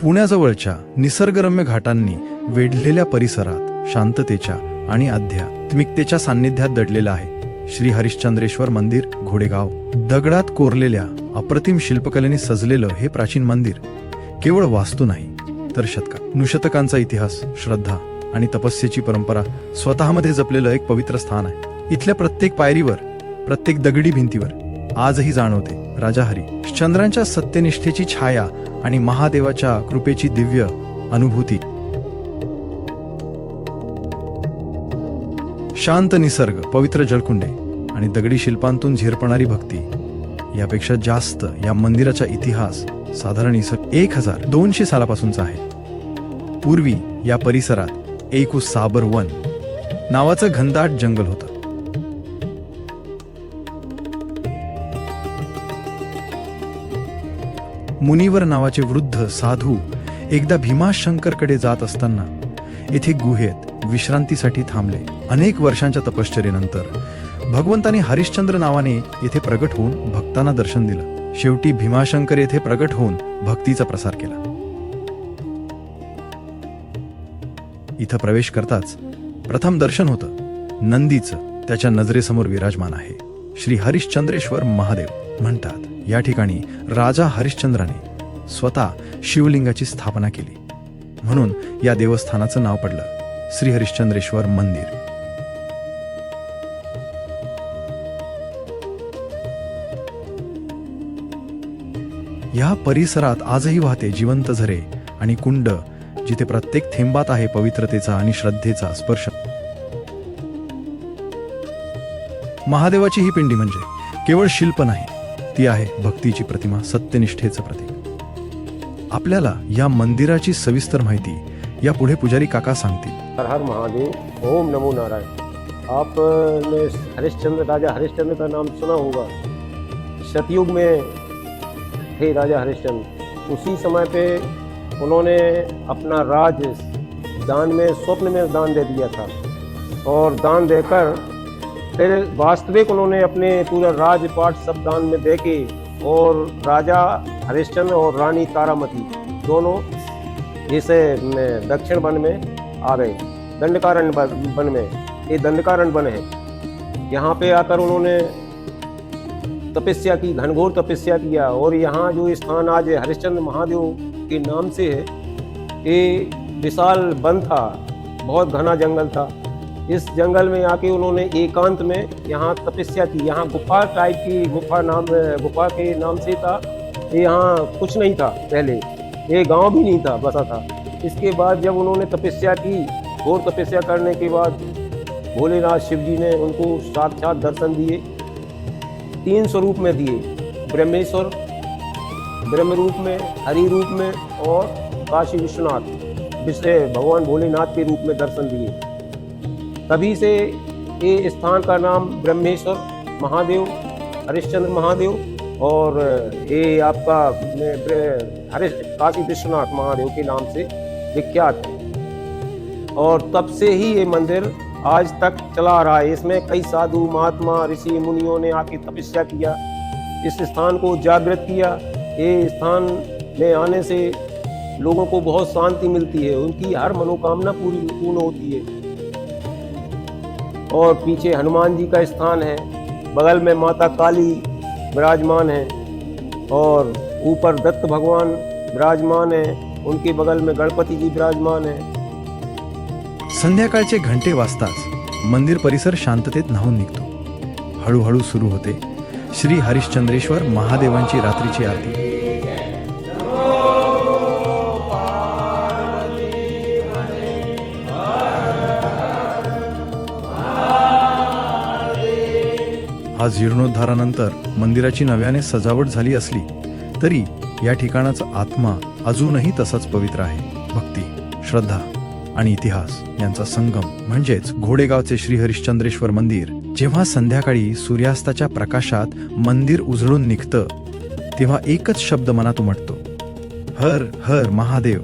पुण्याजवळच्या निसर्गरम्य घाटांनी वेढलेल्या परिसरात शांततेच्या आणि आध्यात्मिकतेच्या सान्निध्यात दडलेलं आहे श्री हरिश्चंद्रेश्वर मंदिर घोडेगाव. दगडात कोरलेल्या अप्रतिम शिल्पकलेने सजलेलं हे प्राचीन मंदिर केवळ वास्तू नाही तर शतकांचा इतिहास, श्रद्धा आणि तपस्येची परंपरा स्वतःमध्ये जपलेलं एक पवित्र स्थान आहे. इथल्या प्रत्येक पायरीवर, प्रत्येक दगडी भिंतीवर आजही जाणवते राजा हरिश्चंद्रांच्या सत्यनिष्ठेची छाया आणि महादेवाच्या कृपेची दिव्य अनुभूती. शांत निसर्ग, पवित्र जलकुंडे आणि दगडी शिल्पांतून झिरपणारी भक्ती यापेक्षा जास्त या मंदिराचा इतिहास साधारण 1200 सालापासूनचा आहे. पूर्वी या परिसरात एक साबर वन नावाचं घनदाट जंगल होतं. मुनिवर नावाचे वृद्ध साधू एकदा भीमाशंकरकडे जात असताना येथे गुहेत विश्रांतीसाठी थांबले. अनेक वर्षांच्या तपश्चर्येनंतर भगवंताने हरिश्चंद्र नावाने येथे प्रगट होऊन भक्तांना दर्शन दिलं. शेवटी भीमाशंकर येथे प्रगट होऊन भक्तीचा प्रसार केला. इथं प्रवेश करताच प्रथम दर्शन होतं नंदीचं. त्याच्या नजरेसमोर विराजमान आहे श्री हरिश्चंद्रेश्वर महादेव. म्हणतात या ठिकाणी राजा हरिश्चंद्राने स्वतः शिवलिंगाची स्थापना केली, म्हणून या देवस्थानाचं नाव पडलं श्री हरिश्चंद्रेश्वर मंदिर. या परिसरात आजही वाहते जिवंत झरे आणि कुंड, जिथे प्रत्येक थेंबात आहे पवित्रतेचा आणि श्रद्धेचा स्पर्श. महादेवाची ही पिंडी म्हणजे केवळ शिल्प नाही, ती आहे भक्तीची प्रतिमा, सत्यनिष्ठेचं प्रतीक. आपल्याला या मंदिराची सविस्तर माहिती या पुढे पुजारी काका सांगतील. हर हर महादेव, ओम नमो नारायण. आपने राजा हरिश्चंद्र का नाम सुना होगा. सतयुग में थे राजा हरिश्चंद्र. उसी समय पे उन्होंने अपना राज दान में, स्वप्न में दान दे दिया था, और दान देकर फिर वास्तविक उन्होंने अपने पूरा राजपाट सब दान में दे के, और राजा हरिश्चंद्र और रानी तारामती दोनों जैसे दक्षिण वन में आ गए, दंडकारण्य वन में. ये दंडकारण्य वन है. यहाँ पे आकर उन्होंने तपस्या की, घनघोर तपस्या किया, और यहाँ जो स्थान आज हरिश्चंद्र महादेव के नाम से है, ये विशाल वन था, बहुत घना जंगल था. इस जंगल में आके उन्होंने एकांत में यहाँ तपस्या की. यहाँ गुफा टाइप की, गुफा के नाम से था. यहाँ कुछ नहीं था पहले, ये गांव भी नहीं था, बसा था. इसके बाद जब उन्होंने तपस्या की, घोर तपस्या करने के बाद भोलेनाथ शिव जी ने उनको साक्षात दर्शन दिए. 3 स्वरूप में दिए, ब्रह्मेश्वर ब्रह्म रूप में, हरि रूप में, और काशी विश्वनाथ जिससे भगवान भोलेनाथ के रूप में दर्शन दिए. तभी से ये स्थान का नाम ब्रह्मेश्वर महादेव, हरिश्चंद्र महादेव, और ये आपका काशी विश्वनाथ महादेव के नाम से विख्यात है. और तब से ही ये मंदिर आज तक चला आ रहा है. इसमें कई साधु महात्मा ऋषि मुनियों ने आके तपस्या किया, इस स्थान को जागृत किया. ये स्थान में आने से लोगों को बहुत शांति मिलती है, उनकी हर मनोकामना पूर्ण होती है. और पीछे हनुमान जी का स्थान है, बगल में माता काली विराजमान है, और ऊपर दत्त भगवान विराजमान है, उनके बगल में गणपति जी विराजमान है. संध्याकाळचे घंटे वाजताच मंदिर परिसर शांततेत न्हाऊन निघतो. हळूहळू सुरू होते श्री हरिश्चंद्रेश्वर महादेवांची रात्रीची आरती. आज जीर्णोद्धारानंतर मंदिराची नव्याने सजावट झाली असली तरी या ठिकाणाचा आत्मा अजूनही तसाच पवित्र आहे. भक्ती, श्रद्धा आणि इतिहास यांचा संगम म्हणजेच घोडेगावचे श्री हरिश्चंद्रेश्वर मंदिर. जेव्हा संध्याकाळी सूर्यास्ताच्या प्रकाशात मंदिर उजळून निघतं तेव्हा एकच शब्द मनात उमटतो, हर हर महादेव.